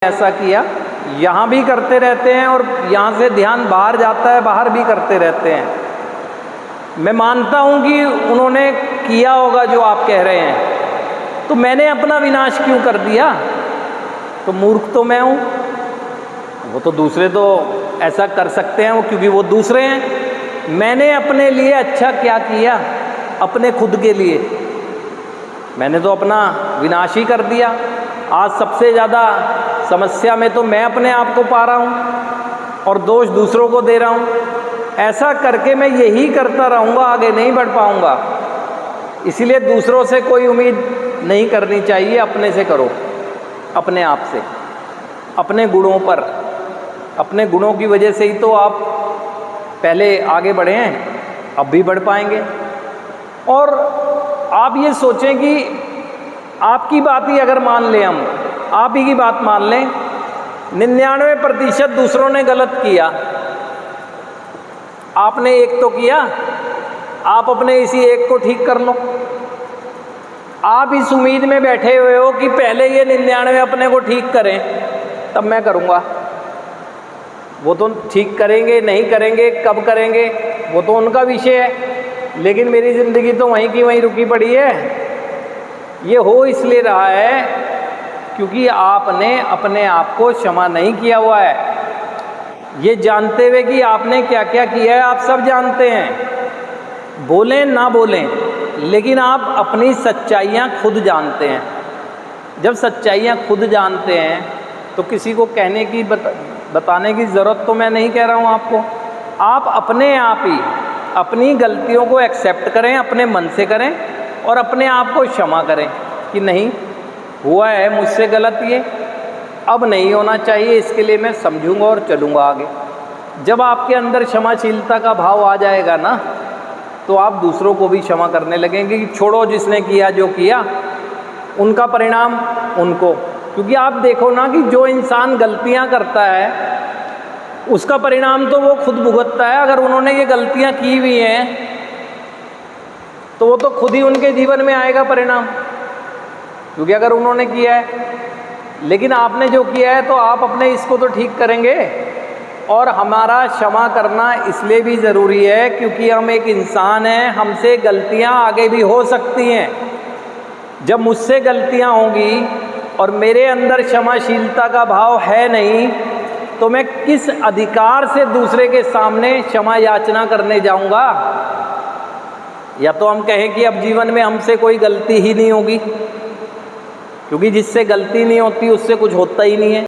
ऐसा किया, यहाँ भी करते रहते हैं और यहाँ से ध्यान बाहर जाता है, बाहर भी करते रहते हैं। मैं मानता हूँ कि उन्होंने किया होगा जो आप कह रहे हैं, तो मैंने अपना विनाश क्यों कर दिया? तो मूर्ख तो मैं हूँ, वो तो दूसरे तो ऐसा कर सकते हैं वो, क्योंकि वो दूसरे हैं। मैंने अपने लिए अच्छा क्या किया? अपने खुद के लिए मैंने तो अपना विनाश ही कर दिया। आज सबसे ज़्यादा समस्या में तो मैं अपने आप को पा रहा हूँ और दोष दूसरों को दे रहा हूँ। ऐसा करके मैं यही करता रहूँगा, आगे नहीं बढ़ पाऊँगा। इसीलिए दूसरों से कोई उम्मीद नहीं करनी चाहिए, अपने से करो, अपने आप से, अपने गुणों पर। अपने गुणों की वजह से ही तो आप पहले आगे बढ़े हैं, अब भी बढ़ पाएंगे। और आप ये सोचें कि आपकी बात ही अगर मान लें, हम आप ही की बात मान लें, 99% दूसरों ने गलत किया, आपने एक तो किया, आप अपने इसी एक को ठीक कर लो। आप इस उम्मीद में बैठे हुए हो कि पहले ये 99 अपने को ठीक करें, तब मैं करूँगा। वो तो ठीक करेंगे, नहीं करेंगे, कब करेंगे, वो तो उनका विषय है, लेकिन मेरी ज़िंदगी तो वहीं की वहीं रुकी पड़ी है। ये हो इसलिए रहा है क्योंकि आपने अपने आप को क्षमा नहीं किया हुआ है। ये जानते हुए कि आपने क्या क्या किया है, आप सब जानते हैं, बोलें ना बोलें, लेकिन आप अपनी सच्चाइयाँ खुद जानते हैं। जब सच्चाइयाँ खुद जानते हैं तो किसी को कहने की बताने की ज़रूरत तो मैं नहीं कह रहा हूँ आपको। आप अपने आप ही अपनी गलतियों को एक्सेप्ट करें, अपने मन से करें और अपने आप को क्षमा करें कि नहीं हुआ है मुझसे गलत, ये अब नहीं होना चाहिए, इसके लिए मैं समझूंगा और चलूँगा आगे। जब आपके अंदर क्षमाशीलता का भाव आ जाएगा ना, तो आप दूसरों को भी क्षमा करने लगेंगे कि छोड़ो, जिसने किया जो किया उनका परिणाम उनको। क्योंकि आप देखो ना कि जो इंसान गलतियां करता है उसका परिणाम तो वो खुद भुगतता है। अगर उन्होंने ये गलतियां की हुई हैं तो वो तो खुद ही उनके जीवन में आएगा परिणाम, क्योंकि अगर उन्होंने किया है। लेकिन आपने जो किया है तो आप अपने इसको तो ठीक करेंगे। और हमारा क्षमा करना इसलिए भी ज़रूरी है क्योंकि हम एक इंसान हैं, हमसे गलतियां आगे भी हो सकती हैं। जब मुझसे गलतियां होंगी और मेरे अंदर क्षमाशीलता का भाव है नहीं, तो मैं किस अधिकार से दूसरे के सामने क्षमा याचना करने जाऊंगा? या तो हम कहें कि अब जीवन में हमसे कोई गलती ही नहीं होगी, क्योंकि जिससे गलती नहीं होती उससे कुछ होता ही नहीं है।